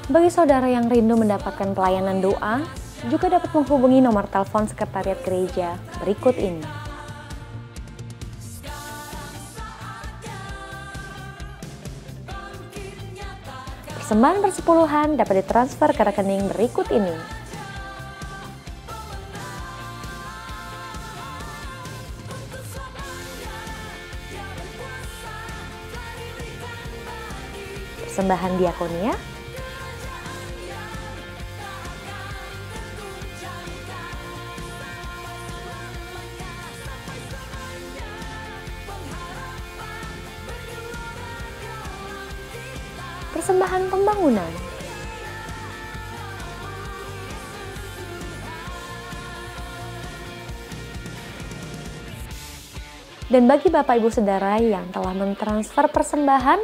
Bagi saudara yang rindu mendapatkan pelayanan doa, juga dapat menghubungi nomor telepon sekretariat gereja berikut ini. Persembahan persepuluhan dapat ditransfer ke rekening berikut ini. Persembahan diakonia, persembahan pembangunan, dan bagi Bapak Ibu Saudara yang telah mentransfer persembahan,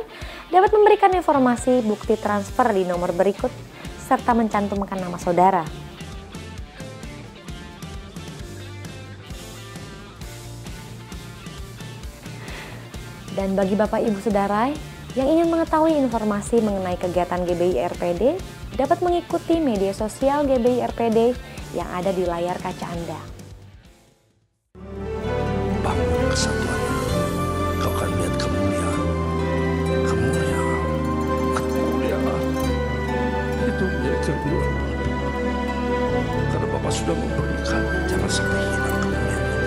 dapat memberikan informasi bukti transfer di nomor berikut, serta mencantumkan nama saudara. Dan bagi Bapak Ibu Saudara yang ingin mengetahui informasi mengenai kegiatan GBI RPD, dapat mengikuti media sosial GBI RPD yang ada di layar kaca Anda. Bangun kesatuannya, kau akan lihat kemuliaan, hidupnya kedua. Karena Bapa sudah memberikan, jangan sampai hilang kemuliaan itu.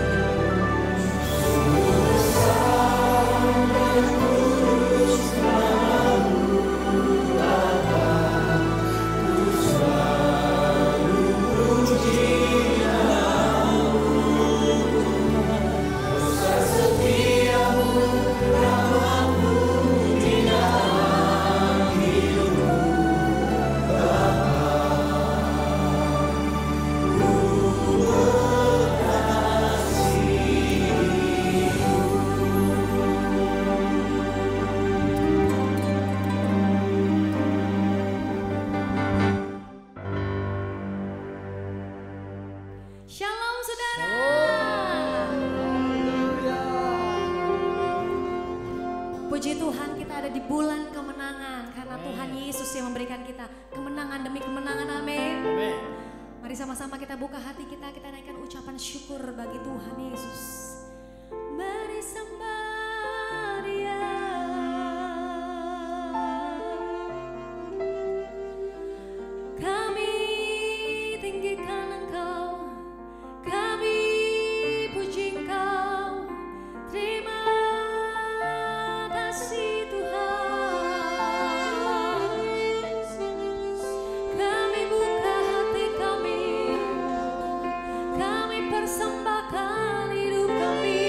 Shalom saudara. Puji Tuhan, kita ada di bulan kemenangan karena Tuhan Yesus yang memberikan kita kemenangan demi kemenangan. Amin. Mari sama-sama kita buka hati kita naikkan ucapan syukur bagi Tuhan Yesus. Mari sembah Dia. Kami tinggikan Engkau, kami puji Engkau, terima kasih Tuhan. Kami buka hati kami persembahkan hidup kami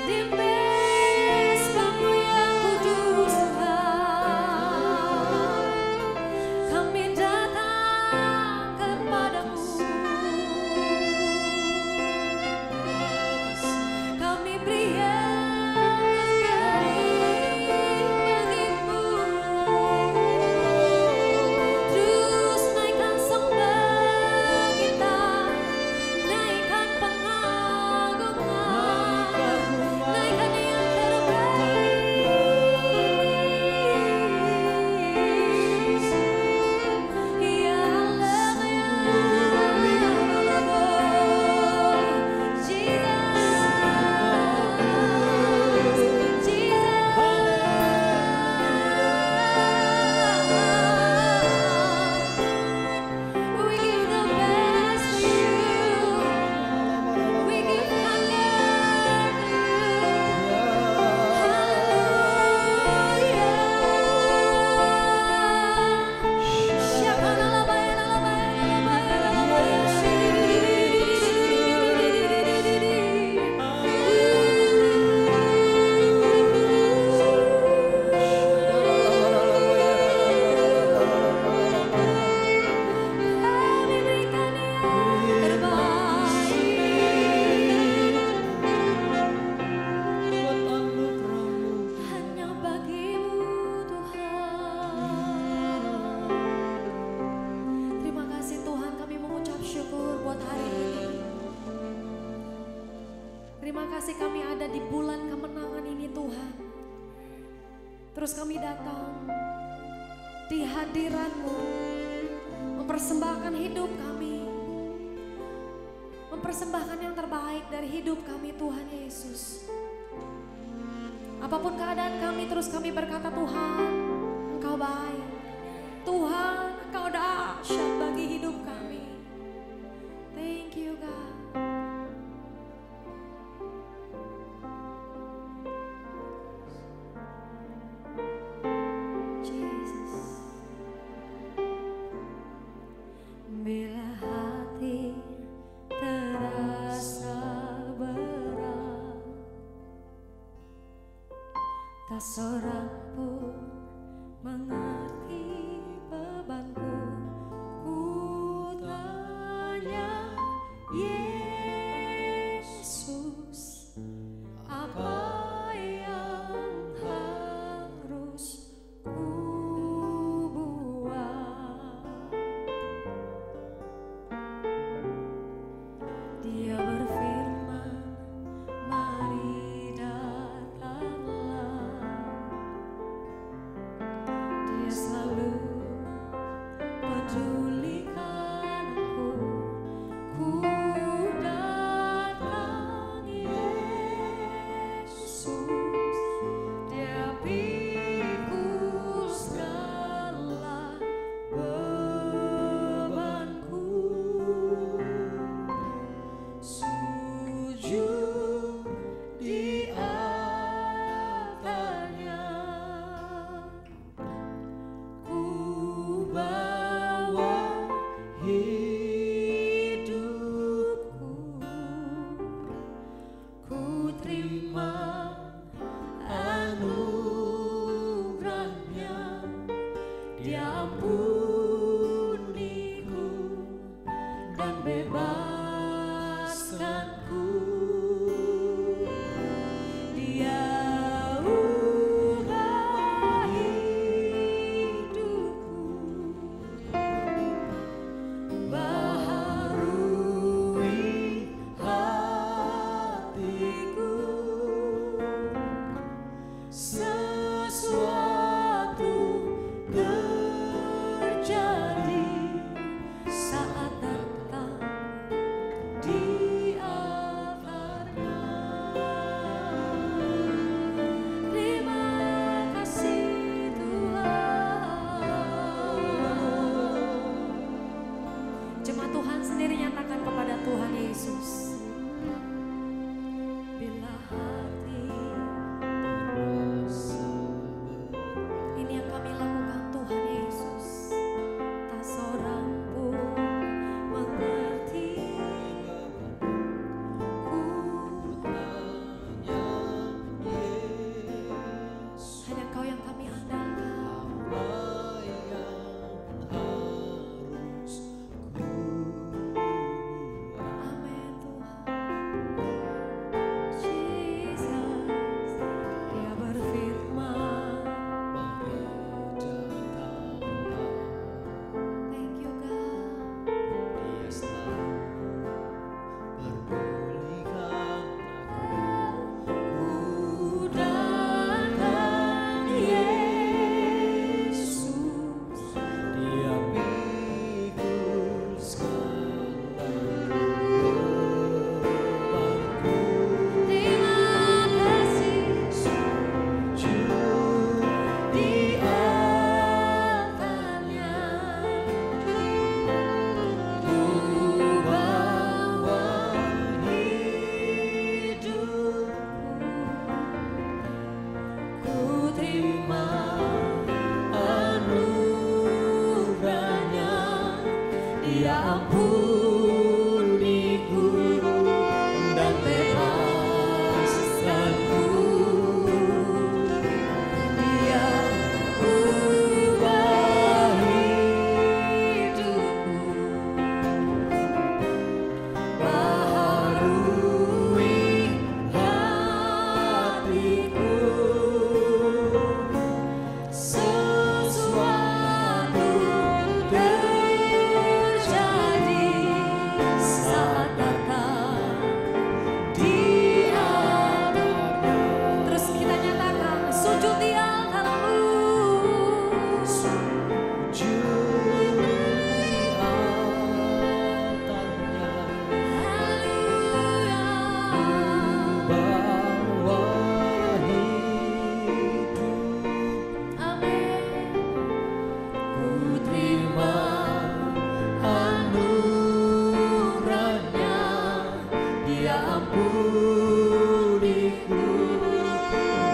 di mezbamu yang kudus Tuhan. Kami datang kepadamu. Kami beri bagimu. Terus naikkan sembah kita, naikkan pengagungan, naikkan yang terbaik. Ya Allah, ya we give the best to you. We give honor to Kami berikan yang terbaik. Hanya bagimu Tuhan. Terima kasih Tuhan, kami mengucap syukur buat hari ini. Terima kasih kami ada di bulan kemenangan ini Tuhan. Terus kami datang di hadirat-Mu, mempersembahkan hidup kami, mempersembahkan yang terbaik dari hidup kami Tuhan Yesus. Apapun keadaan kami, terus kami berkata, Tuhan, Engkau baik. Tuhan, Engkau dahsyat bagi hidup kami. Thank you God. Jesus. Bila hati terasa berat, tak seorang pun mengerti bebanku. Ku tanya Yesus, apa yang harus ku buat? Dia berfirman, mari datanglah. Dia selalu pedulikan aku. Ku datang Yesus, Dia pikul segala bebanku. Sujud di altarnya, ku bawa hidupku, ku terima anugerahnya. Dia ampuniku dan bebaskanku. Dia ubah hidupku, baharui hatiku. Sesuatu terjadi saat datang di altarnya. pulihku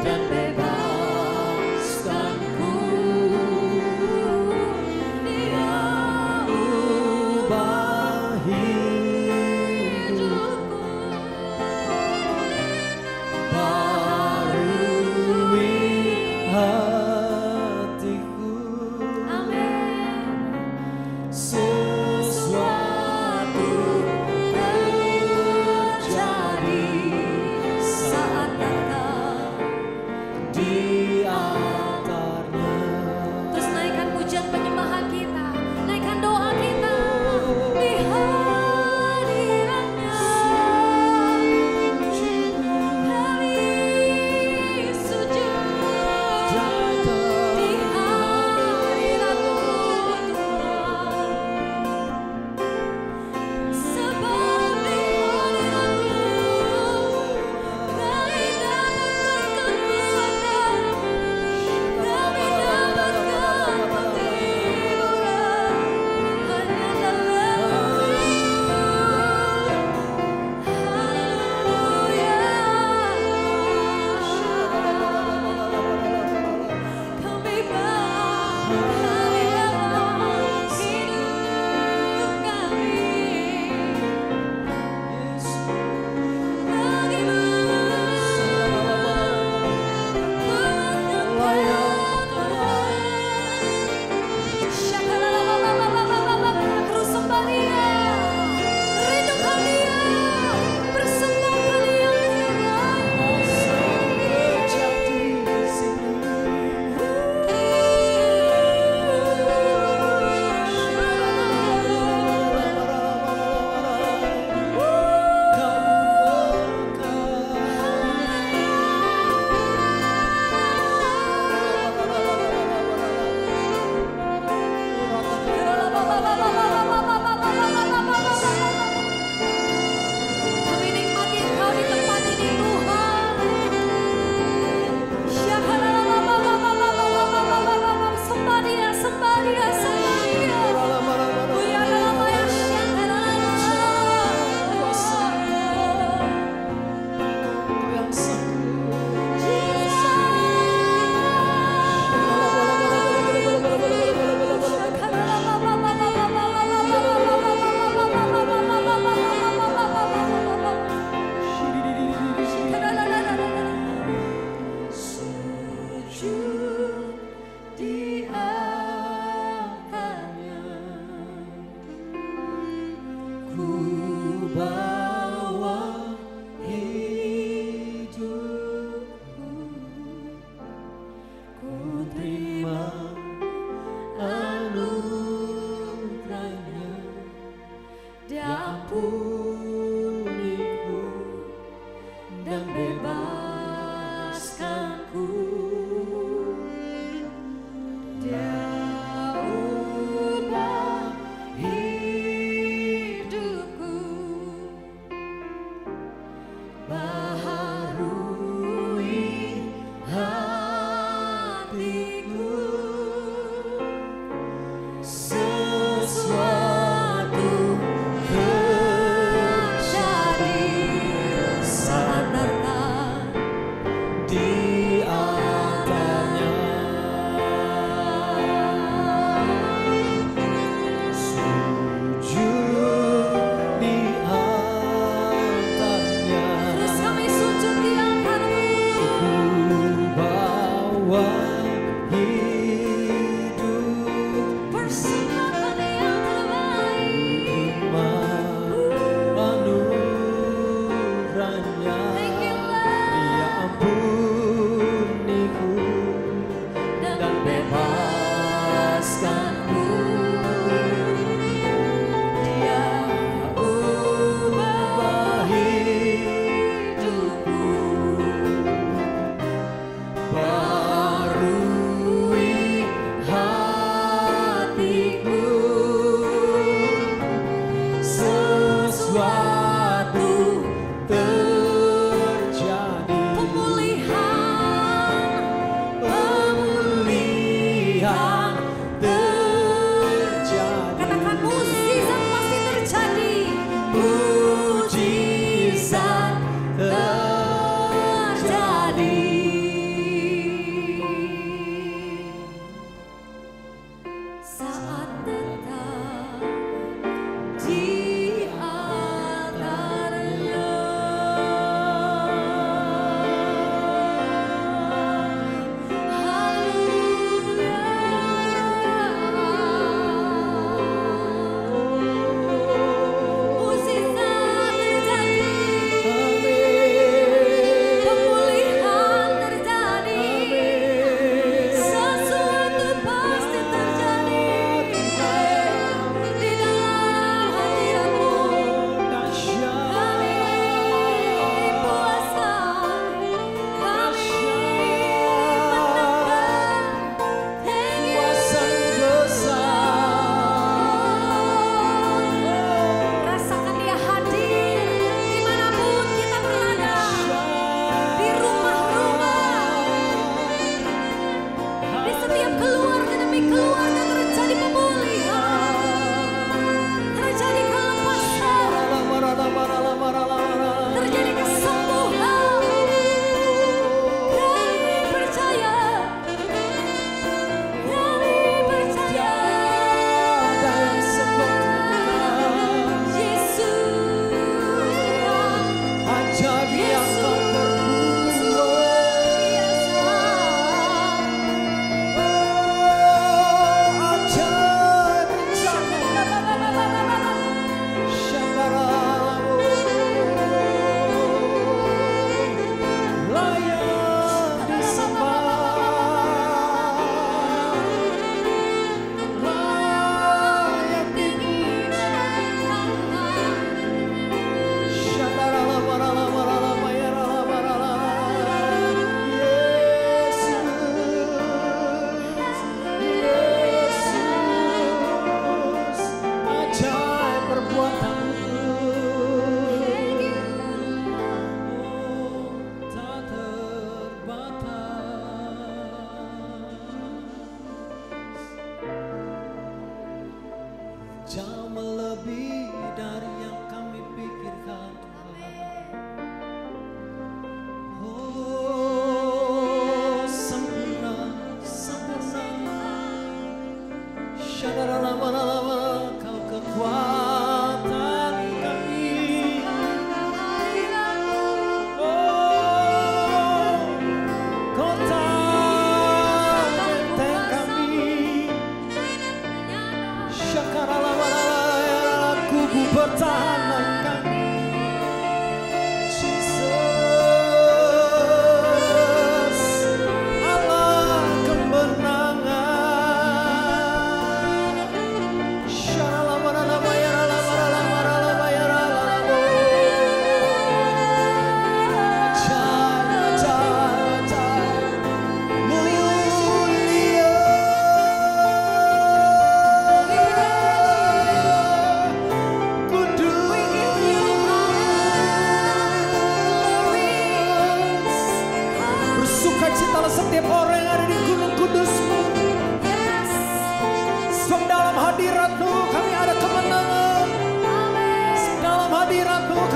dan bebaskanku. Dia ubah hidupku, barui hatiku. Amin. Sesuatu terjadi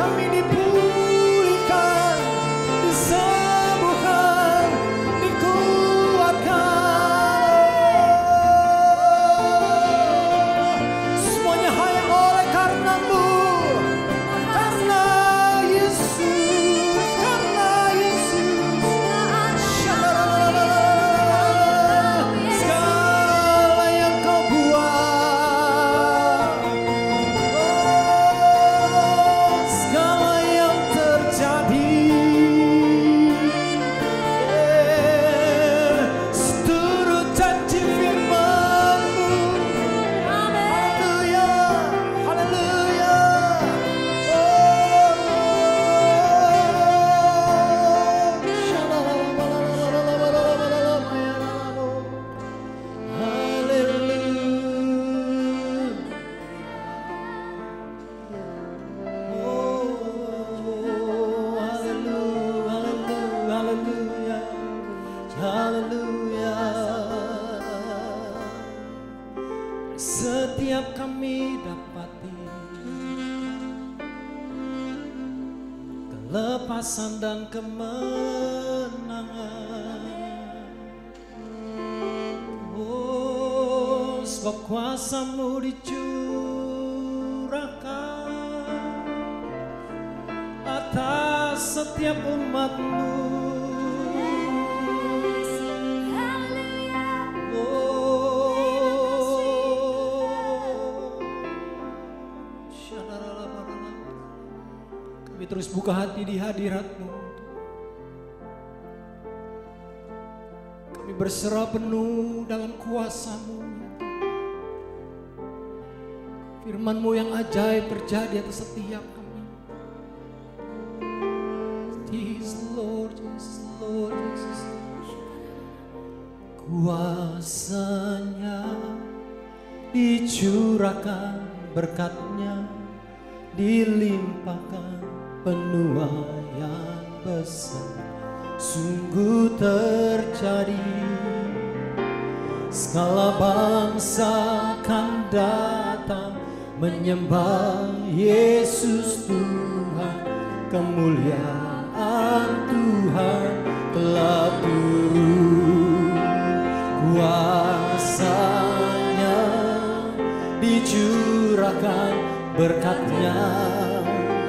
kami dipulihkan, disembuhkan, dikuatkan. Semuanya hanya oleh karena-Mu, karena Yesus, karena Yesus. Segala yang Kau buat, segala yang terjadi, seturut janji firman-Mu. Haleluya, haleluya. Setiap kami dapati kelepasan dan kemenangan, oh sebab kuasa-Mu dicurahkan atas setiap umat-Mu. Kami terus buka hati di hadirat-Mu. Kami berserah penuh dalam kuasa-Mu. Firman-Mu yang ajaib terjadi atas setiap kami. Jesus Lord, Jesus Lord, Jesus. Kuasa-Nya dicurahkan, berkat-Nya dilimpahkan, penuaian besar sungguh terjadi. Segala bangsa akan datang menyembah Yesus Tuhan. Kemuliaan Tuhan telah turun, kuasa-Nya dicurahkan, berkat-Nya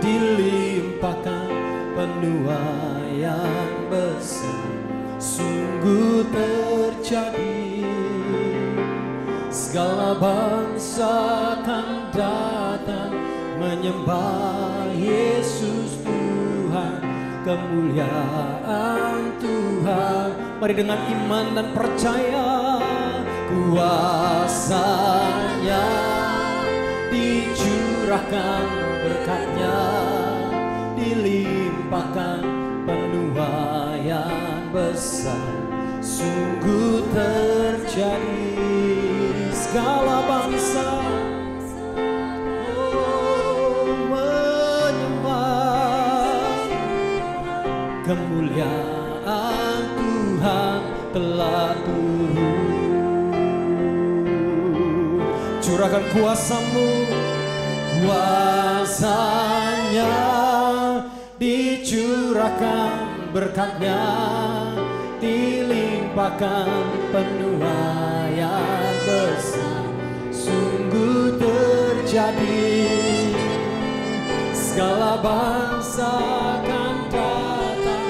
dilimpahkan, penuaian besar sungguh terjadi. Segala bangsa akan datang menyembah Yesus Tuhan. Kemuliaan Tuhan, mari dengan iman dan percaya. Kuasa-Nya dicurahkan, berkat-Nya dilimpahkan, penuaian besar sungguh terjadi. Segala bangsa menyembah, kemuliaan Tuhan telah turun. Curahkan kuasa-Mu, kuasa-Nya dicurahkan, berkat-Nya dilimpahkan, penuaian besar sungguh terjadi. Segala bangsa akan datang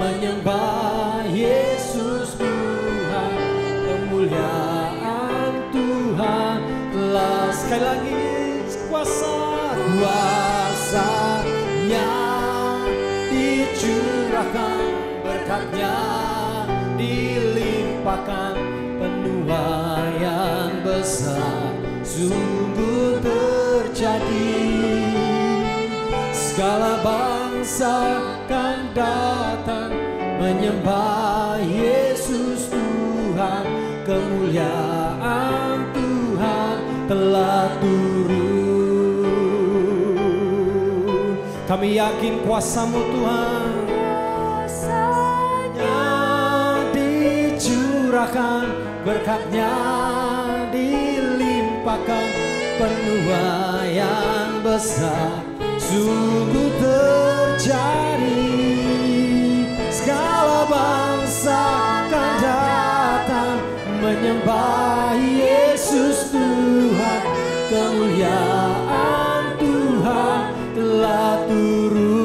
menyembah Yesus Tuhan. Kemuliaan Tuhan telah, sekali lagi, kuasa-Nya dicurahkan, berkat-Nya dilimpahkan, penuaian besar sungguh terjadi. Segala bangsa akan datang menyembah Yesus Tuhan. Kemuliaan Tuhan telah turun. Kami yakin kuasa-Mu Tuhan, kuasa-Nya dicurahkan, berkat-Nya dilimpahkan, penuaian besar sungguh terjadi. Segala bangsa akan datang menyembah Yesus Tuhan. Kemuliaan Tuhan telah turun.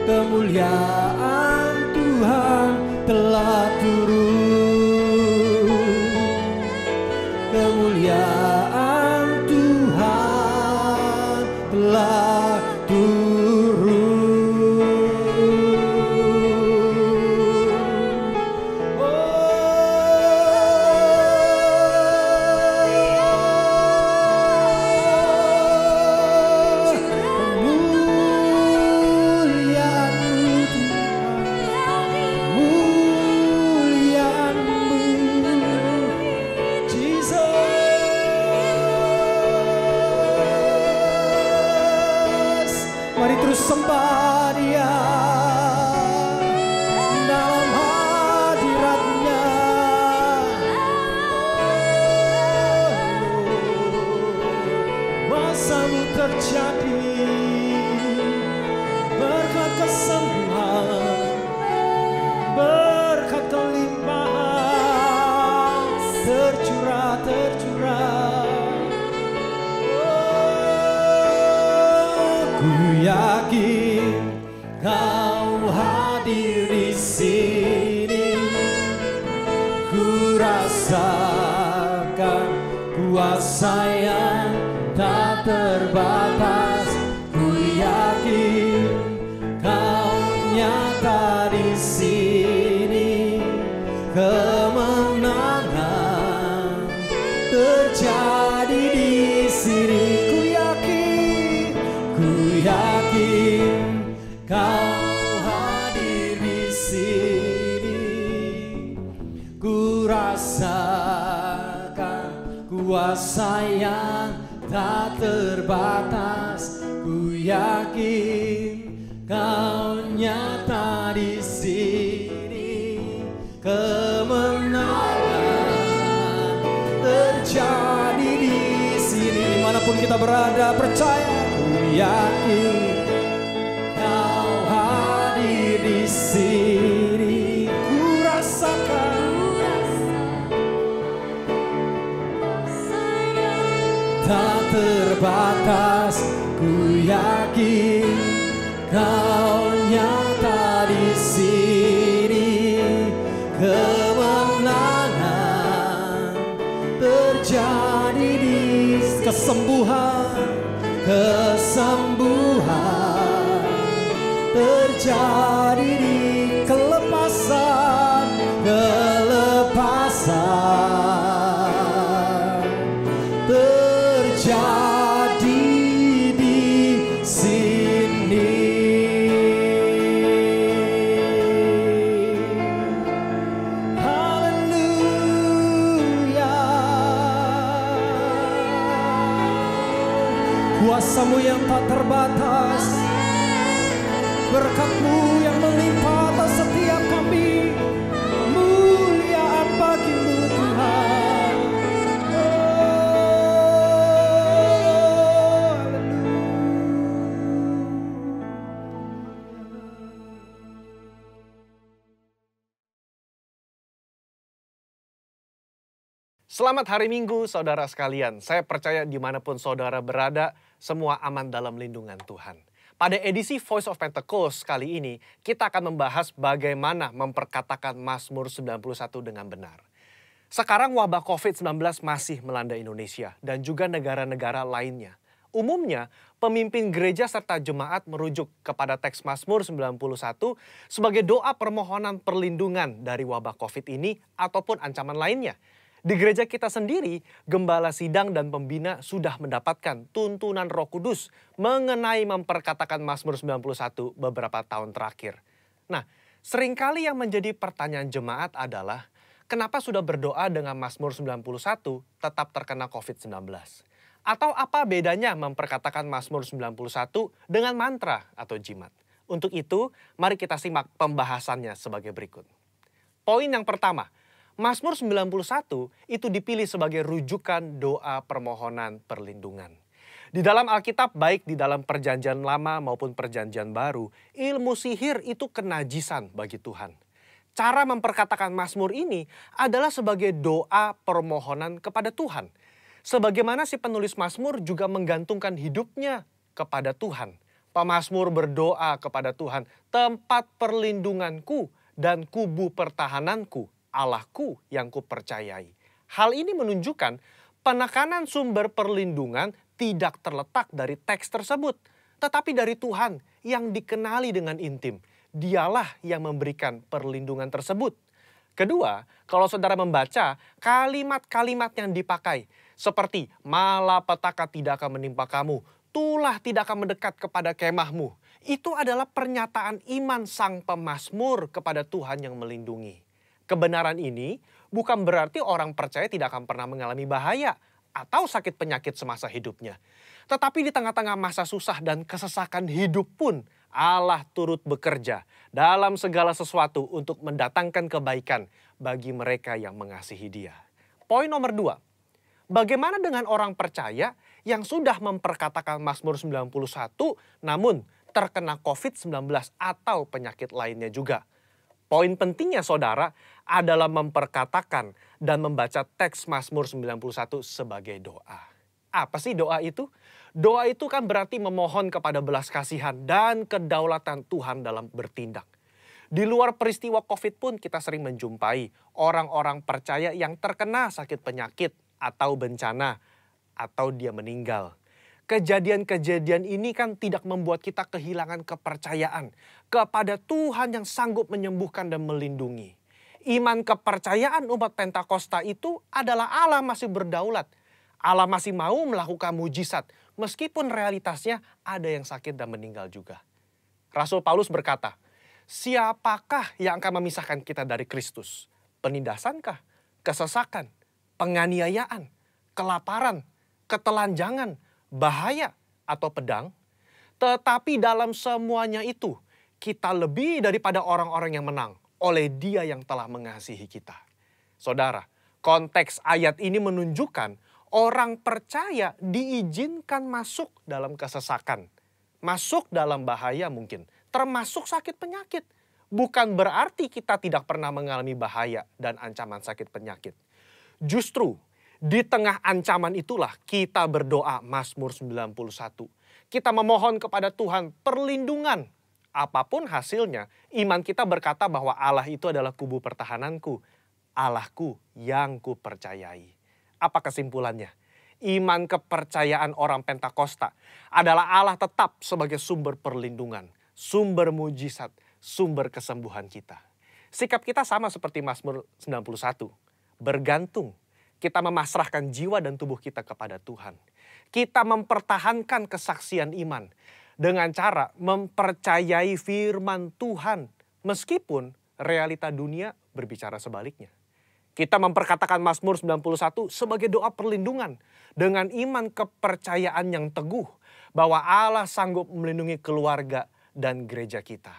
Kemuliaan Tuhan telah turun. Kemuliaan Tuhan telah turun. Mari terus sembah Dia dalam hadirat-Nya. Kuasa-Mu terjadi, berkat kesembuhan, berkat kelimpahan tercurah, tercurah. Ku yakin Kau hadir di sini. Ku rasakan kuasa yang tak terbatas. Ku yakin Kau nyata di sini. Kemenangan terjadi di sini. Yakin Kau hadir di sini. Ku rasakan kuasa yang tak terbatas. Ku yakin Kau nyata di sini. Kemenangan terjadi di sini. Dimanapun kita berada, percaya. Yakin Kau hadir di sini. Ku rasakan tak terbatas. Ku yakin Kau nyata di sini. Kemenangan terjadi di kesembuhan. Kesembuhan terjadi di kelepasan. Kelepasan terjadi di sini. Kuasa-Mu yang tak terbatas, berkat-Mu yang melimpah atas setiap kami. Kemuliaan bagi-Mu Tuhan. Selamat hari Minggu, saudara sekalian. Saya percaya dimanapun saudara berada, semua aman dalam lindungan Tuhan. Pada edisi Voice of Pentecost kali ini, kita akan membahas bagaimana memperkatakan Mazmur 91 dengan benar. Sekarang wabah COVID-19 masih melanda Indonesia dan juga negara-negara lainnya. Umumnya, pemimpin gereja serta jemaat merujuk kepada teks Mazmur 91 sebagai doa permohonan perlindungan dari wabah COVID ini ataupun ancaman lainnya. Di gereja kita sendiri, gembala sidang dan pembina sudah mendapatkan tuntunan Roh Kudus mengenai memperkatakan Mazmur 91 beberapa tahun terakhir. Nah, seringkali yang menjadi pertanyaan jemaat adalah, kenapa sudah berdoa dengan Mazmur 91 tetap terkena COVID-19? Atau apa bedanya memperkatakan Mazmur 91 dengan mantra atau jimat? Untuk itu, mari kita simak pembahasannya sebagai berikut. Poin yang pertama, Mazmur 91 itu dipilih sebagai rujukan doa permohonan perlindungan. Di dalam Alkitab, baik di dalam perjanjian lama maupun perjanjian baru, ilmu sihir itu kenajisan bagi Tuhan. Cara memperkatakan Mazmur ini adalah sebagai doa permohonan kepada Tuhan. Sebagaimana si penulis Mazmur juga menggantungkan hidupnya kepada Tuhan. Pemazmur berdoa kepada Tuhan, tempat perlindunganku dan kubu pertahananku, Allahku yang kupercayai. Hal ini menunjukkan penekanan sumber perlindungan tidak terletak dari teks tersebut, tetapi dari Tuhan yang dikenali dengan intim. Dialah yang memberikan perlindungan tersebut. Kedua, kalau saudara membaca kalimat-kalimat yang dipakai, seperti malapetaka tidak akan menimpa kamu, tulah tidak akan mendekat kepada kemahmu. Itu adalah pernyataan iman sang pemazmur kepada Tuhan yang melindungi. Kebenaran ini bukan berarti orang percaya tidak akan pernah mengalami bahaya atau sakit penyakit semasa hidupnya. Tetapi di tengah-tengah masa susah dan kesesakan hidup pun, Allah turut bekerja dalam segala sesuatu untuk mendatangkan kebaikan bagi mereka yang mengasihi Dia. Poin nomor 2, bagaimana dengan orang percaya yang sudah memperkatakan Mazmur 91 namun terkena COVID-19 atau penyakit lainnya juga? Poin pentingnya saudara adalah memperkatakan dan membaca teks Mazmur 91 sebagai doa. Apa sih doa itu? Doa itu kan berarti memohon kepada belas kasihan dan kedaulatan Tuhan dalam bertindak. Di luar peristiwa COVID pun kita sering menjumpai orang-orang percaya yang terkena sakit penyakit atau bencana atau dia meninggal. Kejadian-kejadian ini kan tidak membuat kita kehilangan kepercayaan kepada Tuhan yang sanggup menyembuhkan dan melindungi. Iman kepercayaan umat Pentakosta itu adalah Allah masih berdaulat. Allah masih mau melakukan mujizat meskipun realitasnya ada yang sakit dan meninggal juga. Rasul Paulus berkata, siapakah yang akan memisahkan kita dari Kristus? Penindasankah? Kesesakan? Penganiayaan? Kelaparan? Ketelanjangan? Bahaya atau pedang? Tetapi dalam semuanya itu, kita lebih daripada orang-orang yang menang oleh Dia yang telah mengasihi kita. Saudara, konteks ayat ini menunjukkan orang percaya diizinkan masuk dalam kesesakan, masuk dalam bahaya mungkin, termasuk sakit penyakit. Bukan berarti kita tidak pernah mengalami bahaya dan ancaman sakit penyakit. Justru di tengah ancaman itulah kita berdoa Mazmur 91. Kita memohon kepada Tuhan perlindungan. Apapun hasilnya, iman kita berkata bahwa Allah itu adalah kubu pertahananku, Allahku yang kupercayai. Apa kesimpulannya? Iman kepercayaan orang Pentakosta adalah Allah tetap sebagai sumber perlindungan, sumber mujizat, sumber kesembuhan kita. Sikap kita sama seperti Mazmur 91, bergantung. Kita memasrahkan jiwa dan tubuh kita kepada Tuhan. Kita mempertahankan kesaksian iman dengan cara mempercayai firman Tuhan meskipun realita dunia berbicara sebaliknya. Kita memperkatakan Mazmur 91 sebagai doa perlindungan dengan iman kepercayaan yang teguh bahwa Allah sanggup melindungi keluarga dan gereja kita.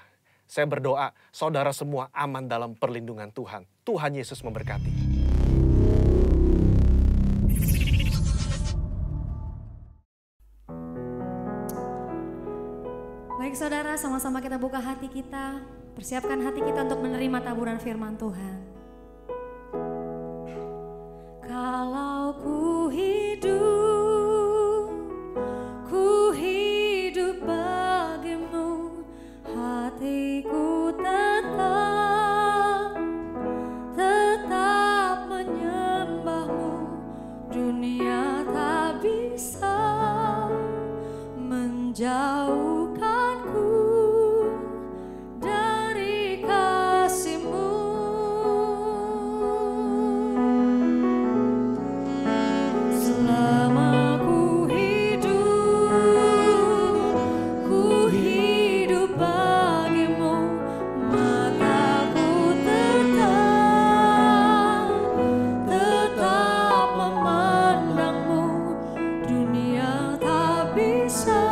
Saya berdoa saudara semua aman dalam perlindungan Tuhan. Tuhan Yesus memberkati. Baik saudara, sama-sama kita buka hati kita, persiapkan hati kita untuk menerima taburan firman Tuhan. Kalau ku hidup bagimu, hatiku tetap menyembahmu, dunia tak bisa menjauhkanku dari kasih-Mu. Selama ku hidup bagimu, maka ku tetap memandangmu, dunia tak bisa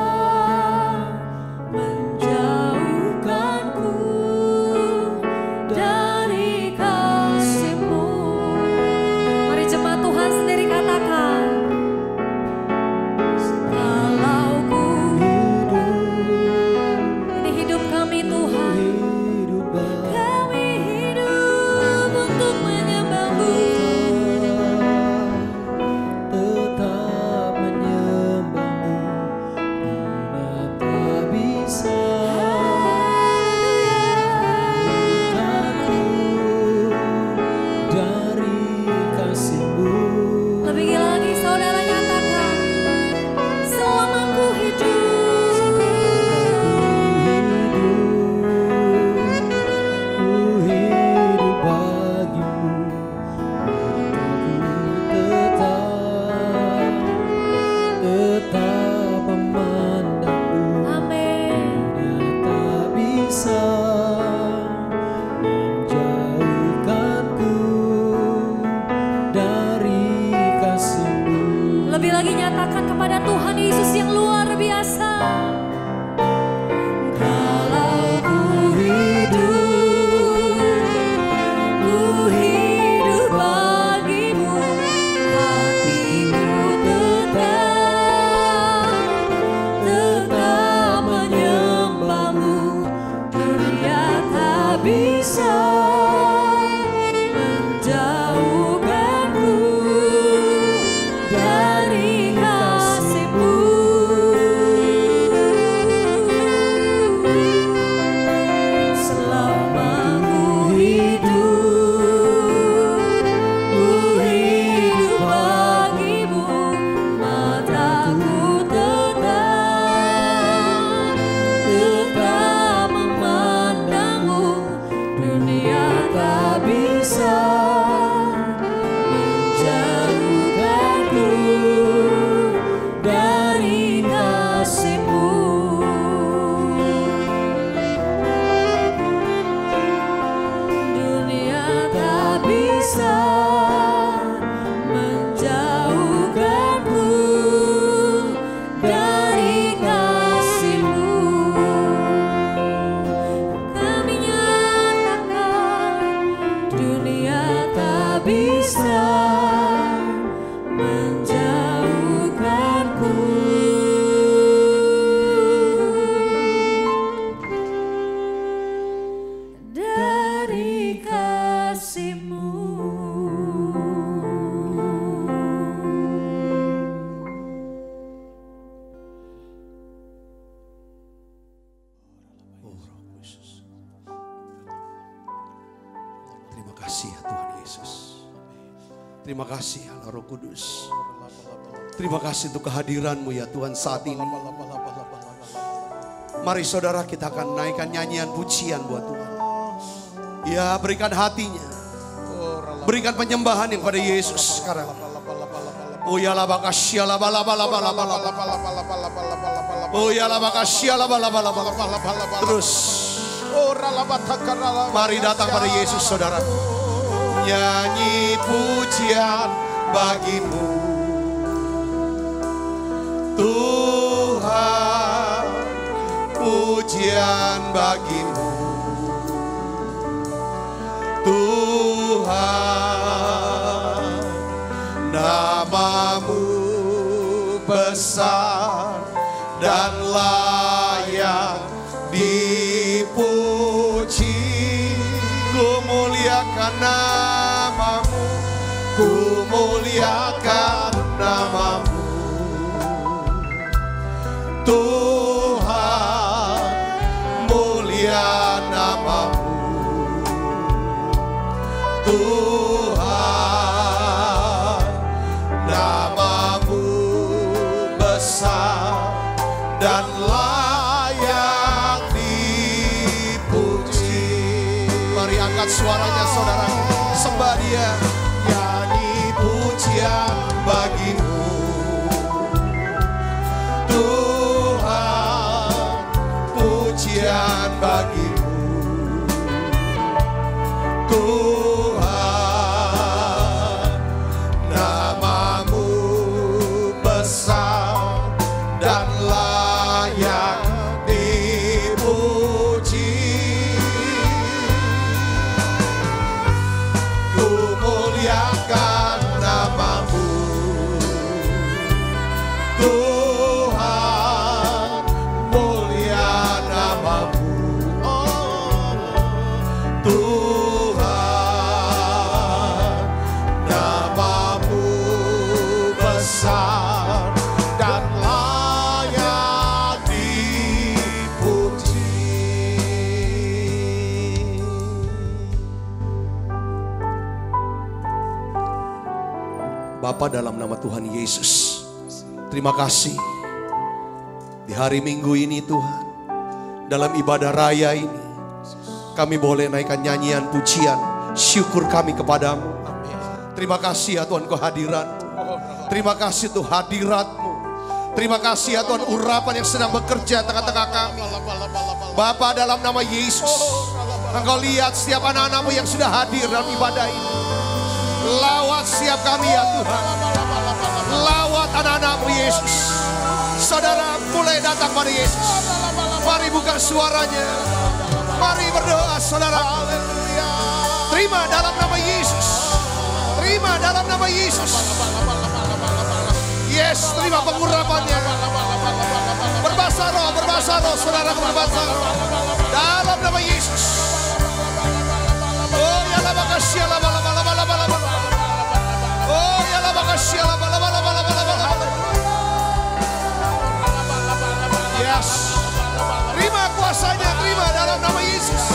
Yesus. Terima kasih Allah Roh Kudus. Terima kasih untuk kehadiran-Mu ya Tuhan saat ini. Mari saudara, kita akan naikkan nyanyian pujian buat Tuhan. Ya, berikan hatinya. Berikan penyembahan yang pada Yesus sekarang. Oh ya la bakasya la bala bala bala bala. Oh ya la bakasya la bala bala bala. Terus mari datang pada Yesus saudara. Nyanyi pujian bagimu Tuhan, pujian bagimu Tuhan, namamu besar dan layak dipuji. Ku muliakan namamu, ku muliakan namamu Tuhan, mulia namamu Tuhan, namamu besar dan layak dipuji. Mari angkat suaranya saudara, sembah Dia. Nyanyi pujian bagimu Tuhan, pujian bagimu Tuhan, namamu besar dan layak dipuji. Ku muliakan namamu Tuhan, mulia namamu Tuhan, namamu besar dan layak dipuji. Bapa, dalam nama Tuhan Yesus, terima kasih di hari Minggu ini Tuhan, dalam ibadah raya ini kami boleh naikkan nyanyian pujian syukur kami kepadamu. Terima kasih ya Tuhan kehadiran-Mu. Terima kasih Tuhan hadirat-Mu. Terima kasih ya Tuhan urapan yang sedang bekerja tengah-tengah kami. Bapa, dalam nama Yesus, Engkau lihat setiap anak-anak-Mu yang sudah hadir dalam ibadah ini. Lawat setiap kami ya Tuhan. Lawat anak-anak-Mu Yesus. Saudara mulai datang pada Yesus. Mari buka suaranya. Mari berdoa saudara. Terima dalam nama Yesus. Terima dalam nama Yesus. Yes, terima pengurapannya. Berbahasa roh, saudara berbahasa roh. Dalam nama Yesus. Oh ya la makasih la bala bala bala bala. Oh ya la makasih la bala bala bala bala. Yes. Terima kuasanya, terima dalam nama Yesus.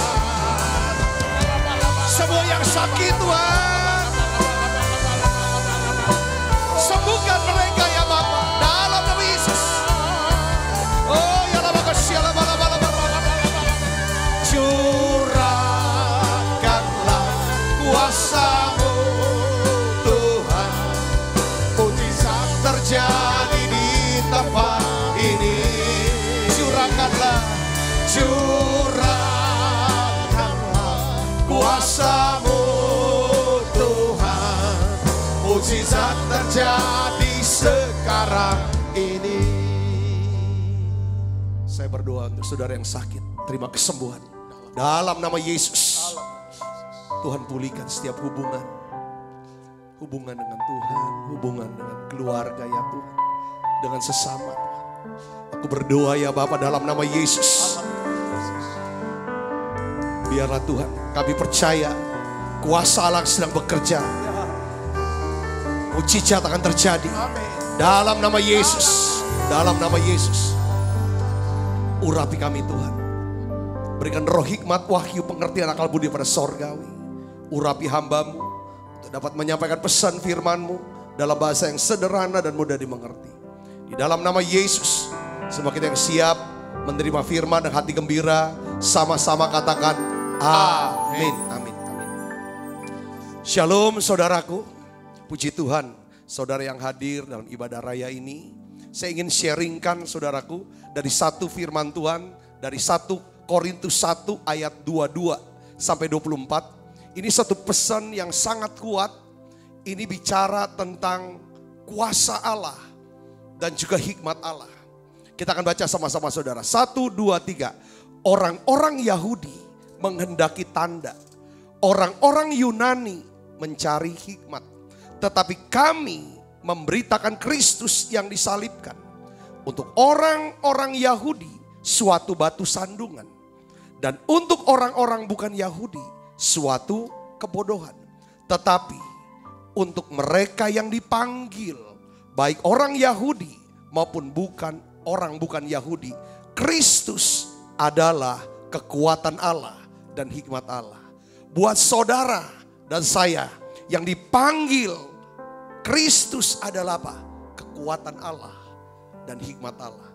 Semua yang sakit Tuhan, sembuhkan mereka ya Bapa, dalam nama Yesus. Oh ya la makasih la bala bala bala. Curahkanlah kuasa-Mu Tuhan, mujizat terjadi di tempat ini. Curahkanlah kuasa-Mu Tuhan, mujizat terjadi sekarang ini. Saya berdoa untuk saudara yang sakit, terima kesembuhan dalam nama Yesus. Tuhan pulihkan setiap hubungan dengan Tuhan, hubungan dengan keluarga ya Tuhan, dengan sesama. Aku berdoa ya Bapa dalam nama Yesus. Biarlah Tuhan, kami percaya kuasa Allah sedang bekerja. Mujizat akan terjadi dalam nama Yesus. Dalam nama Yesus. Urapi kami Tuhan. Berikan roh hikmat, wahyu, pengertian, akal budi pada sorgawi. Urapi hamba-Mu, untuk dapat menyampaikan pesan firman-Mu dalam bahasa yang sederhana dan mudah dimengerti. Di dalam nama Yesus, semua kita yang siap menerima firman dan hati gembira, sama-sama katakan amin. Amin. Amin. Shalom saudaraku, puji Tuhan, saudara yang hadir dalam ibadah raya ini. Saya ingin sharingkan saudaraku dari satu firman Tuhan, dari 1 Korintus 1 ayat 22 sampai 24. Ini satu pesan yang sangat kuat. Ini bicara tentang kuasa Allah dan juga hikmat Allah. Kita akan baca sama-sama saudara. 1, 2, 3. Orang-orang Yahudi menghendaki tanda. Orang-orang Yunani mencari hikmat. Tetapi kami memberitakan Kristus yang disalibkan. Untuk orang-orang Yahudi suatu batu sandungan. Dan untuk orang-orang bukan Yahudi suatu kebodohan. Tetapi untuk mereka yang dipanggil, baik orang Yahudi maupun orang bukan Yahudi, Kristus adalah kekuatan Allah dan hikmat Allah. Buat saudara dan saya yang dipanggil, Kristus adalah apa? Kekuatan Allah dan hikmat Allah.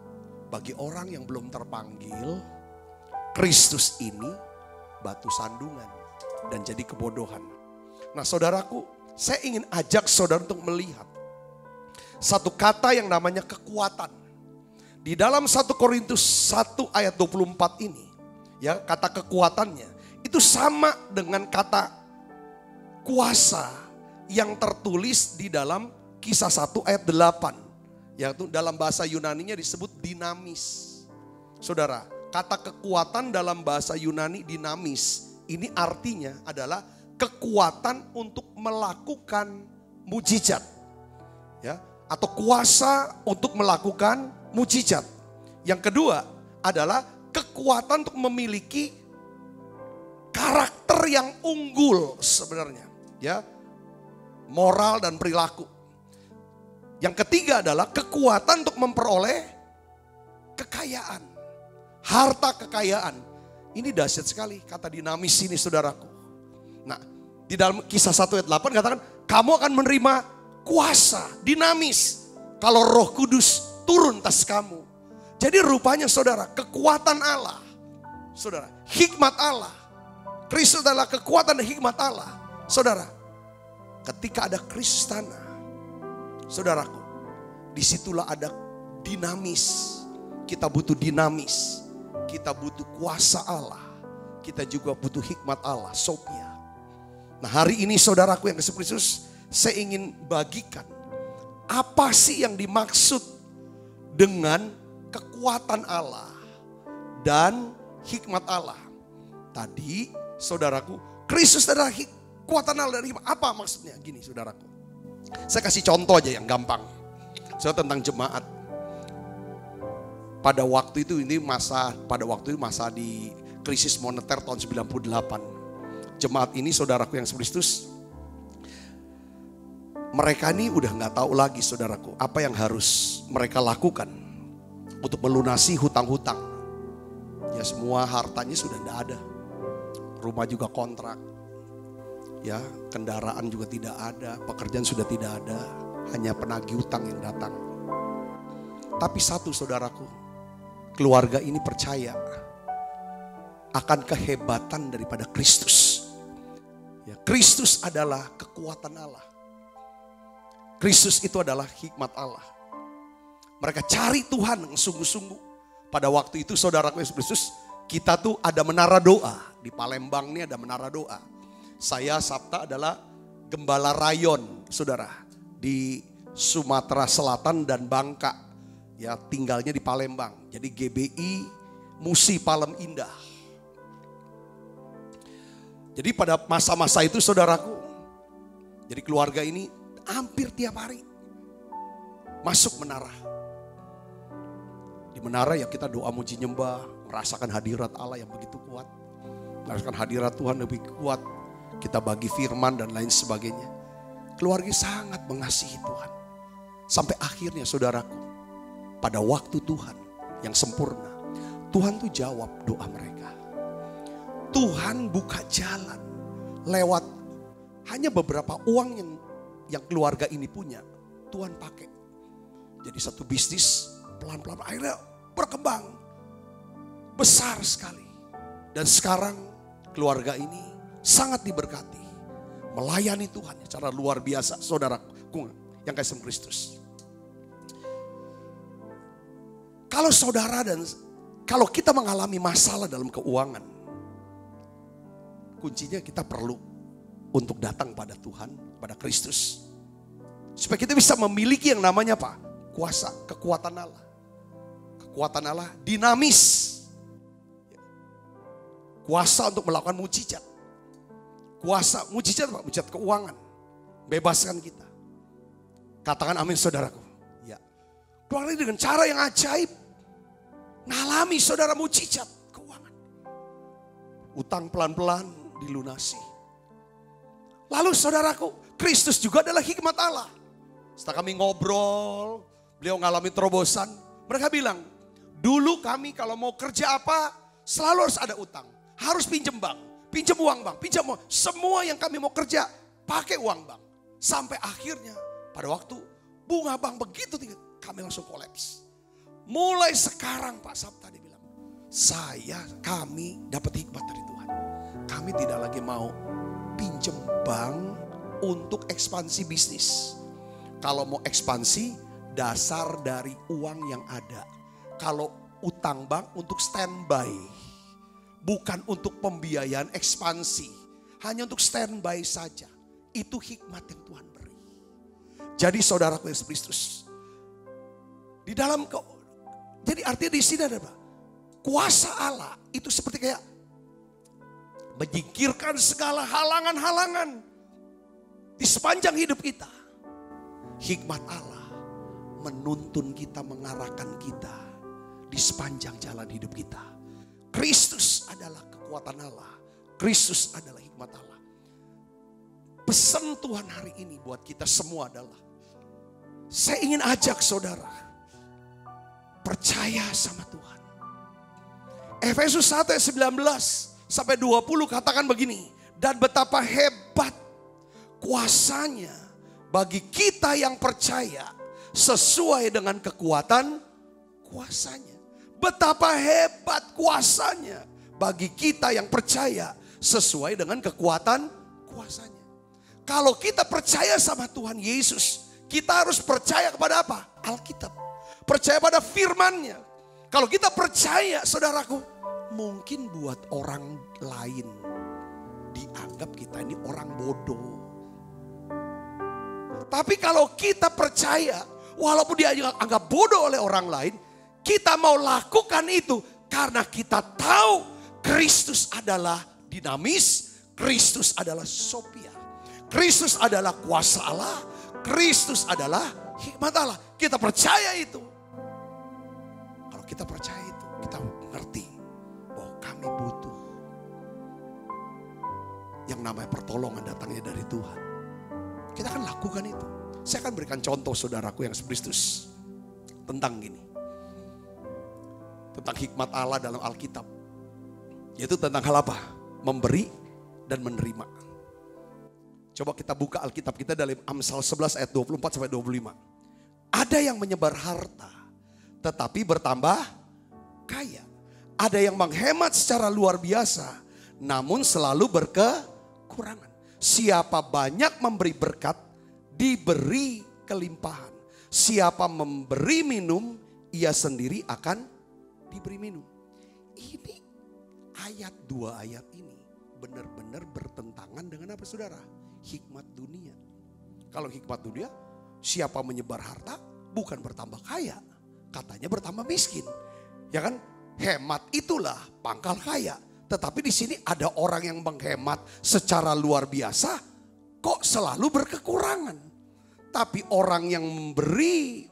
Bagi orang yang belum terpanggil, Kristus ini batu sandungan dan jadi kebodohan. Nah saudaraku, saya ingin ajak saudara untuk melihat satu kata yang namanya kekuatan. Di dalam 1 Korintus 1 ayat 24 ini, ya, kata kekuatannya itu sama dengan kata kuasa yang tertulis di dalam Kisah 1 ayat 8. Yaitu dalam bahasa Yunaninya disebut dinamis. Saudara, kata kekuatan dalam bahasa Yunani dinamis, ini artinya adalah kekuatan untuk melakukan mujizat. Ya, atau kuasa untuk melakukan mujizat. Yang kedua adalah kekuatan untuk memiliki karakter yang unggul sebenarnya, ya, moral dan perilaku. Yang ketiga adalah kekuatan untuk memperoleh kekayaan, harta kekayaan. Ini dahsyat sekali kata dinamis ini saudaraku. Nah, di dalam Kisah 1 ayat 8 katakan kamu akan menerima kuasa, dinamis, kalau Roh Kudus turun atas kamu. Jadi rupanya saudara, kekuatan Allah, saudara, hikmat Allah, Kristus adalah kekuatan dan hikmat Allah. Saudara, ketika ada Kristus tanah, saudaraku, disitulah ada dinamis. Kita butuh dinamis, kita butuh kuasa Allah, kita juga butuh hikmat Allah, Sophia. Nah hari ini saudaraku yang kasih Kristus, saya ingin bagikan apa sih yang dimaksud dengan kekuatan Allah dan hikmat Allah. Tadi saudaraku, Kristus adalah kekuatan Allah dan hikmat. Apa maksudnya? Gini saudaraku, saya kasih contoh aja yang gampang. Saya tentang jemaat. Pada waktu itu masa di krisis moneter tahun 98. Jemaat ini saudaraku yang Kristus, mereka ini udah gak tahu lagi saudaraku apa yang harus mereka lakukan untuk melunasi hutang-hutang. Ya semua hartanya sudah gak ada. Rumah juga kontrak. Ya kendaraan juga tidak ada. Pekerjaan sudah tidak ada. Hanya penagih hutang yang datang. Tapi satu saudaraku, keluarga ini percaya akan kehebatan daripada Kristus. Ya, Kristus adalah kekuatan Allah. Kristus itu adalah hikmat Allah. Mereka cari Tuhan yang sungguh-sungguh. Pada waktu itu saudaraku Yesus Kristus, kita tuh ada menara doa. Di Palembang ini ada menara doa. Saya Sabta adalah gembala rayon saudara. Di Sumatera Selatan dan Bangka. Ya tinggalnya di Palembang. Jadi GBI Musi Palem Indah. Jadi pada masa-masa itu saudaraku, jadi keluarga ini hampir tiap hari masuk menara. Di menara ya kita doa muji nyembah, merasakan hadirat Allah yang begitu kuat. Merasakan hadirat Tuhan lebih kuat. Kita bagi firman dan lain sebagainya. Keluarga sangat mengasihi Tuhan. Sampai akhirnya saudaraku, pada waktu Tuhan yang sempurna, Tuhan tuh jawab doa mereka. Tuhan buka jalan lewat hanya beberapa uang yang keluarga ini punya, Tuhan pakai. Jadi satu bisnis pelan-pelan akhirnya berkembang besar sekali. Dan sekarang keluarga ini sangat diberkati, melayani Tuhan secara luar biasa, saudaraku yang kasih Kristus. Kalau saudara dan kalau kita mengalami masalah dalam keuangan, kuncinya kita perlu untuk datang pada Tuhan, pada Kristus. Supaya kita bisa memiliki yang namanya apa? Kuasa, kekuatan Allah. Kekuatan Allah dinamis. Kuasa untuk melakukan mujizat. Kuasa, mujizat apa? Mujizat keuangan. Bebaskan kita. Katakan amin saudaraku. Ya. Keluar dengan cara yang ajaib. Ngalami saudara mujizat keuangan. Utang pelan-pelan dilunasi. Lalu saudaraku, Kristus juga adalah hikmat Allah. Setelah kami ngobrol, beliau ngalami terobosan. Mereka bilang, dulu kami kalau mau kerja apa, selalu harus ada utang. Harus pinjam bank, pinjam uang bank, pinjam uang. Semua yang kami mau kerja, pakai uang bank. Sampai akhirnya, pada waktu bunga bank begitu tinggi, kami langsung kolaps. Mulai sekarang Pak Sabta dia bilang, kami dapat hikmat dari Tuhan. Kami tidak lagi mau pinjam bank untuk ekspansi bisnis. Kalau mau ekspansi, dasar dari uang yang ada. Kalau utang bank untuk standby. Bukan untuk pembiayaan ekspansi. Hanya untuk standby saja. Itu hikmat yang Tuhan beri. Jadi saudaraku Yesus Kristus. Di dalam jadi artinya di sini ada apa? Kuasa Allah itu seperti kayak menyingkirkan segala halangan-halangan di sepanjang hidup kita. Hikmat Allah menuntun kita, mengarahkan kita di sepanjang jalan hidup kita. Kristus adalah kekuatan Allah. Kristus adalah hikmat Allah. Pesan Tuhan hari ini buat kita semua adalah, saya ingin ajak saudara percaya sama Tuhan. Efesus 1 ayat 19 sampai 20 katakan begini, dan betapa hebat kuasanya bagi kita yang percaya sesuai dengan kekuatan kuasanya. Betapa hebat kuasanya bagi kita yang percaya sesuai dengan kekuatan kuasanya. Kalau kita percaya sama Tuhan Yesus, kita harus percaya kepada apa? Alkitab. Percaya pada firman-Nya. Kalau kita percaya, saudaraku, mungkin buat orang lain dianggap kita ini orang bodoh. Tapi kalau kita percaya, walaupun dia anggap bodoh oleh orang lain, kita mau lakukan itu karena kita tahu Kristus adalah dinamis, Kristus adalah Sophia, Kristus adalah kuasa Allah, Kristus adalah hikmat Allah. Kita percaya itu. Kalau kita percaya itu, kita ngerti bahwa kami butuh yang namanya pertolongan datangnya dari Tuhan. Kita akan lakukan itu. Saya akan berikan contoh saudaraku yang Kristus tentang gini. Tentang hikmat Allah dalam Alkitab. Yaitu tentang hal apa? Memberi dan menerima. Coba kita buka Alkitab kita dalam Amsal 11 ayat 24 sampai 25. Ada yang menyebar harta tetapi bertambah kaya. Ada yang menghemat secara luar biasa namun selalu berkekurangan. Siapa banyak memberi berkat diberi kelimpahan. Siapa memberi minum ia sendiri akan diberi minum. Ini ayat 2 ayat ini benar-benar bertentangan dengan apa saudara? Hikmat dunia. Kalau hikmat dunia, siapa menyebar harta bukan bertambah kaya. Katanya bertambah miskin. Ya kan? Hemat itulah pangkal kaya. Tetapi di sini ada orang yang menghemat secara luar biasa kok selalu berkekurangan. Tapi orang yang memberi,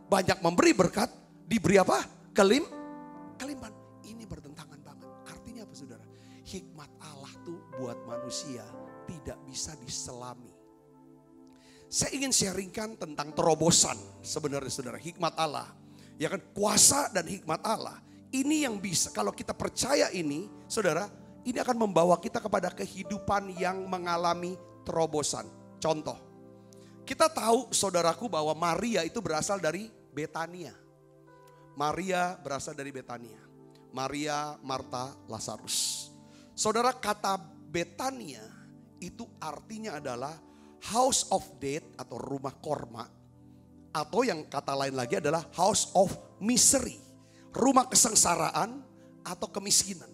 banyak memberi berkat, diberi apa? Kelimpahan. Ini bertentangan banget. Artinya apa saudara? Hikmat Allah tuh buat manusia tidak bisa diselami. Saya ingin sharingkan tentang terobosan sebenarnya saudara. Hikmat Allah. Ya kan, kuasa dan hikmat Allah. Ini yang bisa, kalau kita percaya ini saudara, ini akan membawa kita kepada kehidupan yang mengalami terobosan. Contoh, kita tahu saudaraku bahwa Maria itu berasal dari Betania. Maria berasal dari Betania. Maria, Marta, Lazarus. Saudara, kata Betania itu artinya adalah house of death atau rumah korma. Atau yang kata lain lagi adalah house of misery. Rumah kesengsaraan atau kemiskinan.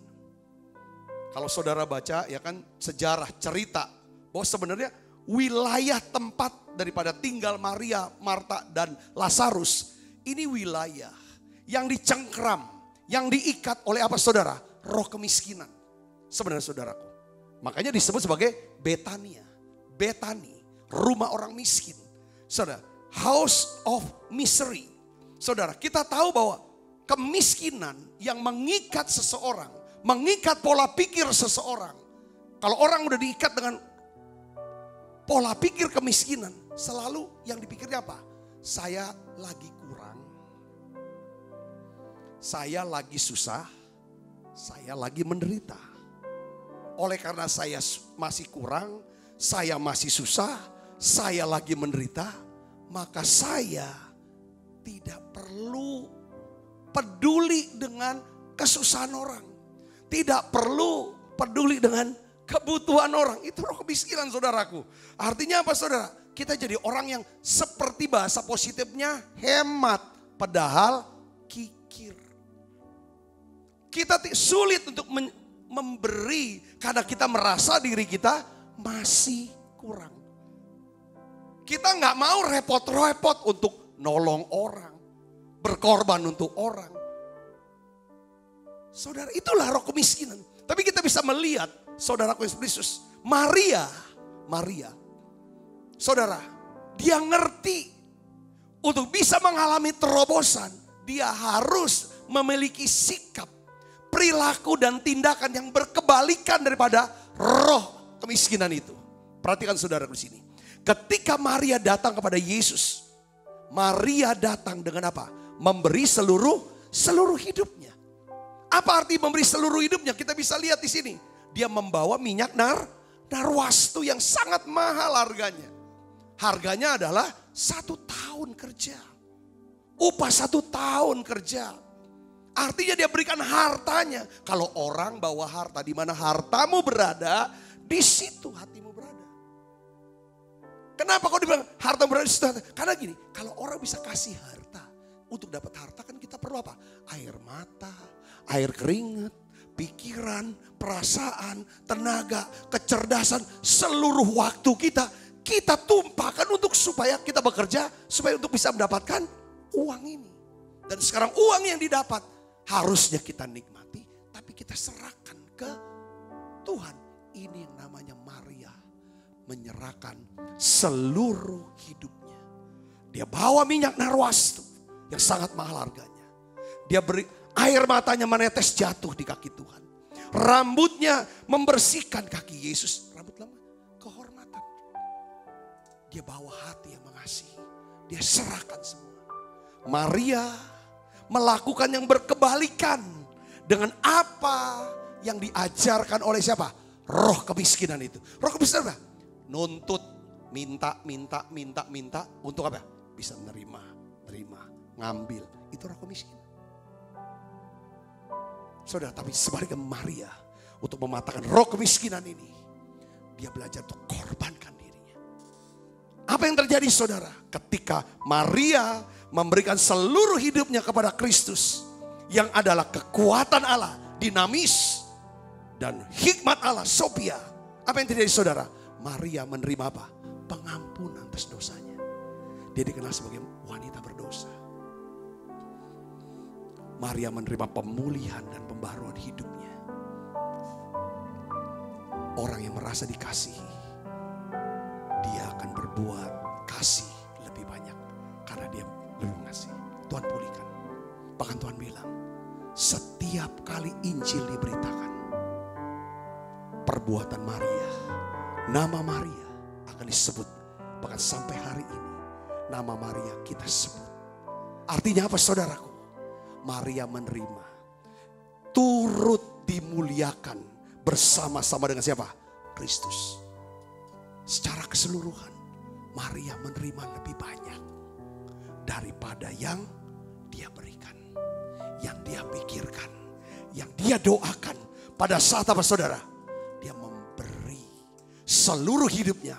Kalau saudara baca ya kan sejarah cerita bahwa sebenarnya wilayah tempat daripada tinggal Maria, Marta dan Lazarus. Ini wilayah yang dicengkram, yang diikat oleh apa saudara? Roh kemiskinan. Sebenarnya saudaraku. Makanya disebut sebagai Betania. Betani, rumah orang miskin. Saudara, house of misery. Saudara, kita tahu bahwa kemiskinan yang mengikat seseorang, mengikat pola pikir seseorang. Kalau orang udah diikat dengan pola pikir kemiskinan, selalu yang dipikirnya apa? Saya lagi kurang. Saya lagi susah. Saya lagi menderita. Oleh karena saya masih kurang, saya masih susah, saya lagi menderita, maka saya tidak perlu peduli dengan kesusahan orang. Tidak perlu peduli dengan kebutuhan orang. Itu roh kemiskinan saudaraku. Artinya apa saudara? Kita jadi orang yang seperti bahasa positifnya hemat. Padahal kikir. Kita sulit untuk memberi karena kita merasa diri kita masih kurang. Kita nggak mau repot-repot untuk nolong orang. Berkorban untuk orang. Saudara, itulah roh kemiskinan. Tapi kita bisa melihat, saudaraku Yesus, Maria. Saudara, dia ngerti untuk bisa mengalami terobosan, dia harus memiliki sikap, perilaku dan tindakan yang berkebalikan daripada roh kemiskinan itu. Perhatikan saudara di sini. Ketika Maria datang kepada Yesus, Maria datang dengan apa? Memberi seluruh hidupnya. Apa arti memberi seluruh hidupnya? Kita bisa lihat di sini. Dia membawa minyak narwastu yang sangat mahal harganya. Harganya adalah 1 tahun kerja. Upah 1 tahun kerja. Artinya dia berikan hartanya. Kalau orang bawa harta, di mana hartamu berada, di situ hatimu berada. Kenapa kau dibilang harta berada di situ? Karena gini, kalau orang bisa kasih harta, untuk dapat harta kan kita perlu apa? Air mata, air keringat, pikiran, perasaan, tenaga, kecerdasan, seluruh waktu kita tumpahkan untuk supaya kita bekerja, supaya untuk bisa mendapatkan uang ini. Dan sekarang uang yang didapat harusnya kita nikmati, tapi kita serahkan ke Tuhan. Ini namanya Maria menyerahkan seluruh hidupnya. Dia bawa minyak narwastu yang sangat mahal harganya. Dia beri air matanya menetes jatuh di kaki Tuhan. Rambutnya membersihkan kaki Yesus. Rambut lama, kehormatan. Dia bawa hati yang mengasihi. Dia serahkan semua. Maria melakukan yang berkebalikan dengan apa yang diajarkan oleh siapa? Roh kemiskinan itu. Roh kemiskinan apa? Nuntut, minta untuk apa? Bisa menerima, ngambil. Itu roh kemiskinan. Saudara, tapi sebaliknya Maria untuk mematahkan roh kemiskinan ini, dia belajar untuk korbankan dirinya. Apa yang terjadi saudara? Ketika Maria memberikan seluruh hidupnya kepada Kristus, yang adalah kekuatan Allah, dinamis, dan hikmat Allah, Sophia. Apa yang terjadi saudara? Maria menerima apa? Pengampunan atas dosanya. Dia dikenal sebagai wanita berdosa. Maria menerima pemulihan dan pembaruan hidupnya. Orang yang merasa dikasihi, dia akan berbuat kasih lebih banyak karena dia lebih mengasihi. Tuhan pulihkan. Bahkan Tuhan bilang, setiap kali Injil diberitakan, perbuatan Maria, nama Maria akan disebut. Bahkan sampai hari ini, nama Maria kita sebut. Artinya apa saudaraku? Maria menerima, turut dimuliakan bersama-sama dengan siapa? Kristus. secara keseluruhan Maria menerima lebih banyak daripada yang dia berikan, yang dia pikirkan, yang dia doakan. Pada saat apa saudara? Dia memberi seluruh hidupnya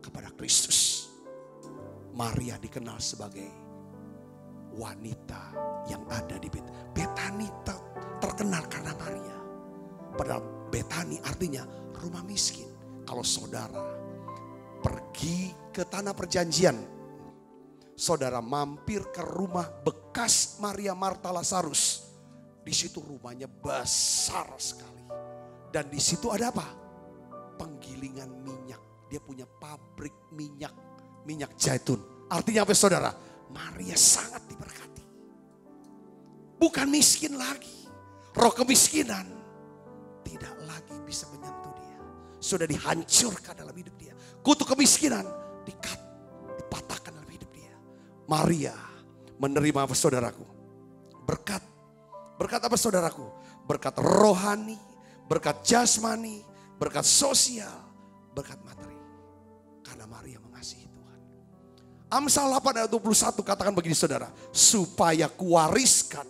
kepada Kristus. Maria dikenal sebagai wanita yang ada di Betani, terkenal karena Maria. Padahal Betani artinya rumah miskin. Kalau saudara pergi ke tanah perjanjian, saudara mampir ke rumah bekas Maria Marta Lazarus. Di situ rumahnya besar sekali. Dan di situ ada apa? Penggilingan minyak. Dia punya pabrik minyak zaitun. Artinya apa saudara? Maria sangat diberkati. Bukan miskin lagi. Roh kemiskinan tidak lagi bisa menyentuh dia. Sudah dihancurkan dalam hidup dia. Kutuk kemiskinan dipatahkan dalam hidup dia. Maria menerima apa saudaraku? Berkat apa saudaraku? Berkat rohani, berkat jasmani, berkat sosial, berkat materi. Karena Maria mengasihi Tuhan. Amsal 8 ayat 21 katakan begini saudara. Supaya kuwariskan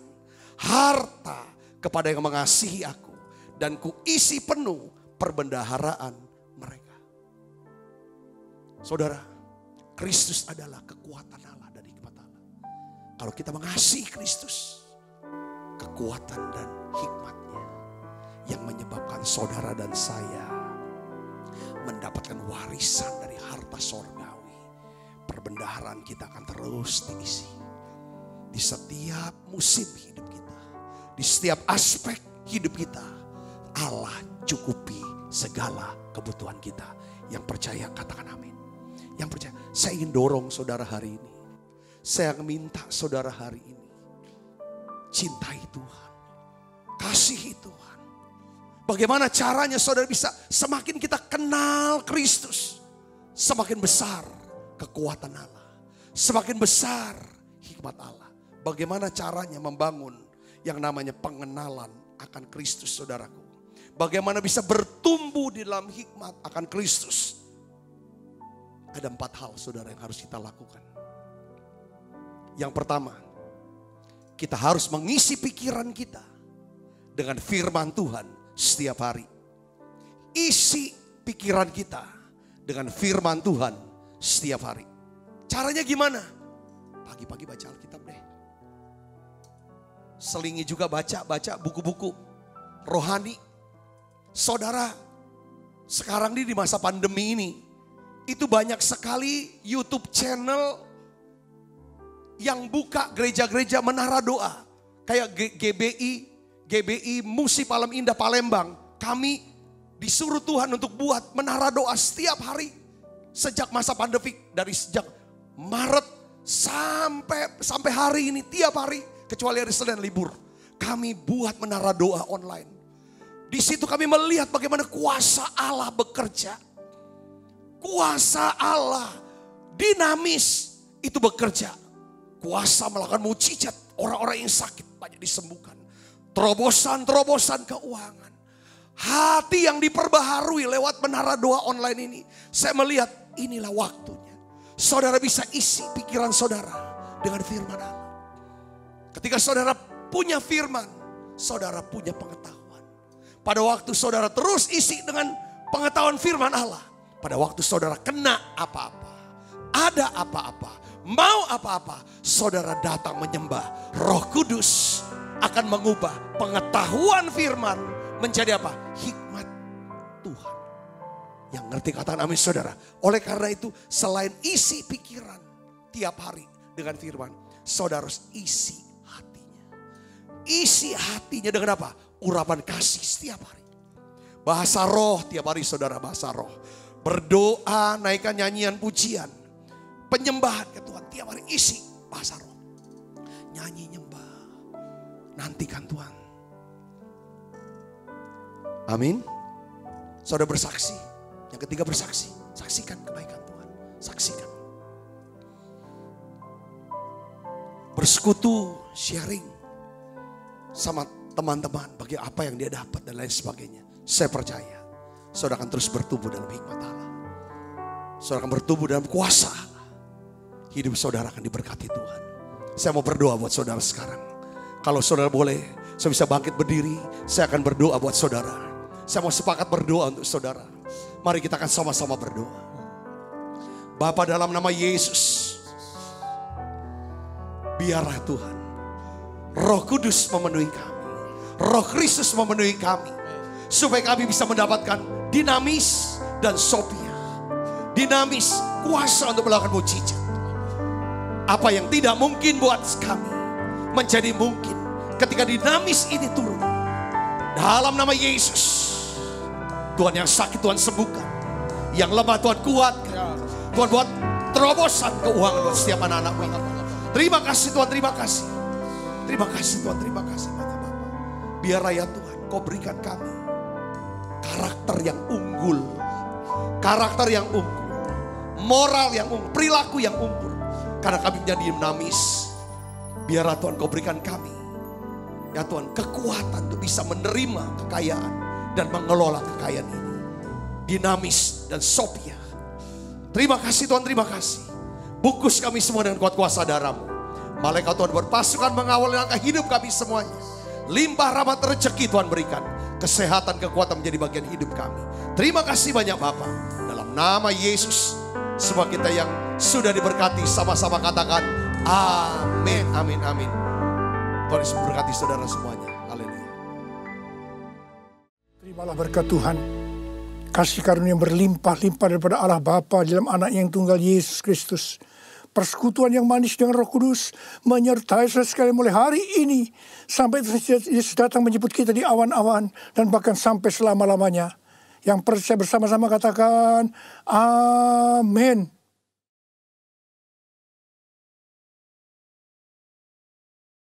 harta kepada yang mengasihi aku. Dan kuisi penuh perbendaharaan mereka. Saudara, Kristus adalah kekuatan Allah dan hikmat Allah. Kalau kita mengasihi Kristus, kekuatan dan hikmatnya yang menyebabkan saudara dan saya mendapatkan warisan dari harta sorgawi. Perbendaharaan kita akan terus diisi. Di setiap musim hidup kita, di setiap aspek hidup kita, Allah cukupi segala kebutuhan kita. Yang percaya katakan amin. Yang percaya, saya ingin dorong saudara hari ini. Saya minta saudara hari ini cintai Tuhan, kasihi Tuhan. Bagaimana caranya saudara bisa semakin kita kenal Kristus, semakin besar kekuatan Allah, semakin besar hikmat Allah. Bagaimana caranya membangun yang namanya pengenalan akan Kristus saudaraku. Bagaimana bisa bertumbuh di dalam hikmat akan Kristus. Ada 4 hal saudara yang harus kita lakukan. Yang pertama, kita harus mengisi pikiran kita dengan firman Tuhan setiap hari. Isi pikiran kita dengan firman Tuhan setiap hari. Caranya gimana? Pagi-pagi baca Alkitab deh. Selingi juga baca buku-buku rohani. Saudara, sekarang di masa pandemi ini, itu banyak sekali YouTube channel yang buka gereja-gereja menara doa. Kayak GBI Musi Palem Indah Palembang. Kami disuruh Tuhan untuk buat menara doa setiap hari. Sejak masa pandemi, dari sejak Maret sampai hari ini, tiap hari. Kecuali hari Senin libur. Kami buat menara doa online. Di situ kami melihat bagaimana kuasa Allah bekerja. Kuasa Allah dinamis itu bekerja. Kuasa melakukan mukjizat, orang-orang yang sakit banyak disembuhkan. Terobosan-terobosan keuangan. Hati yang diperbaharui lewat menara doa online ini. Saya melihat inilah waktunya. Saudara bisa isi pikiran saudara dengan firman Allah. Ketika saudara punya firman, saudara punya pengetahuan. Pada waktu saudara terus isi dengan pengetahuan firman Allah. Pada waktu saudara kena apa-apa, ada apa-apa, mau apa-apa, saudara datang menyembah. Roh Kudus akan mengubah pengetahuan firman menjadi apa? Hikmat Tuhan. Yang ngerti katakan amin saudara. Oleh karena itu selain isi pikiran tiap hari dengan firman, saudara harus isi hatinya. Isi hatinya dengan apa? Urapan kasih setiap hari. Bahasa roh tiap hari saudara, bahasa roh. Berdoa, naikkan nyanyian pujian. Penyembahan ke Tuhan tiap hari isi bahasa roh. Nyanyi nyembah. Nantikan Tuhan. Amin. Saudara bersaksi. Yang ketiga bersaksi. Saksikan kebaikan Tuhan. Saksikan. Bersekutu, sharing. Sama teman-teman bagi apa yang dia dapat dan lain sebagainya. Saya percaya saudara akan terus bertumbuh dalam hikmat Allah. saudara akan bertumbuh dalam kuasa. Hidup saudara akan diberkati Tuhan. Saya mau berdoa buat saudara sekarang. Kalau saudara boleh, saya bisa bangkit berdiri. Saya akan berdoa buat saudara. Saya mau sepakat berdoa untuk saudara. Mari kita akan sama-sama berdoa. Bapa, dalam nama Yesus, biarlah Tuhan Roh Kudus memenuhi kami, Roh Kristus memenuhi kami, supaya kami bisa mendapatkan dinamis dan Sophia. Dinamis, kuasa untuk melakukan mujizat. Apa yang tidak mungkin buat kami menjadi mungkin ketika dinamis ini turun. Dalam nama Yesus, Tuhan, yang sakit Tuhan sembuhkan, yang lemah Tuhan kuatkan. Tuhan buat terobosan keuangan buat setiap anak-anak ini. Terima kasih Tuhan, terima kasih. Terima kasih Tuhan, terima kasih banyak Bapak. Biarlah ya Tuhan, Kau berikan kami karakter yang unggul. Karakter yang unggul. Moral yang unggul, perilaku yang unggul. Karena kami menjadi dinamis. Biarlah Tuhan Kau berikan kami, ya Tuhan, kekuatan untuk bisa menerima kekayaan dan mengelola kekayaan ini. Dinamis dan Sophia. Terima kasih Tuhan, terima kasih. Bungkus kami semua dengan kuat kuasa darah-Mu. Malaikat Tuhan berpasukan mengawal langkah hidup kami semuanya. Limpah rahmat rezeki Tuhan berikan. Kesehatan, kekuatan menjadi bagian hidup kami. Terima kasih banyak Bapa. Dalam nama Yesus, semua kita yang sudah diberkati sama-sama katakan amin, amin, amin. Tuhan Yesus berkati saudara semuanya. Haleluya. Terimalah berkat Tuhan. Kasih karunia yang berlimpah-limpah daripada Allah Bapa dalam anak yang tunggal Yesus Kristus. Persekutuan yang manis dengan Roh Kudus menyertai saudara sekalian mulai hari ini sampai Yesus datang menjemput kita di awan-awan dan bahkan sampai selama-lamanya. Yang percaya bersama-sama katakan amin.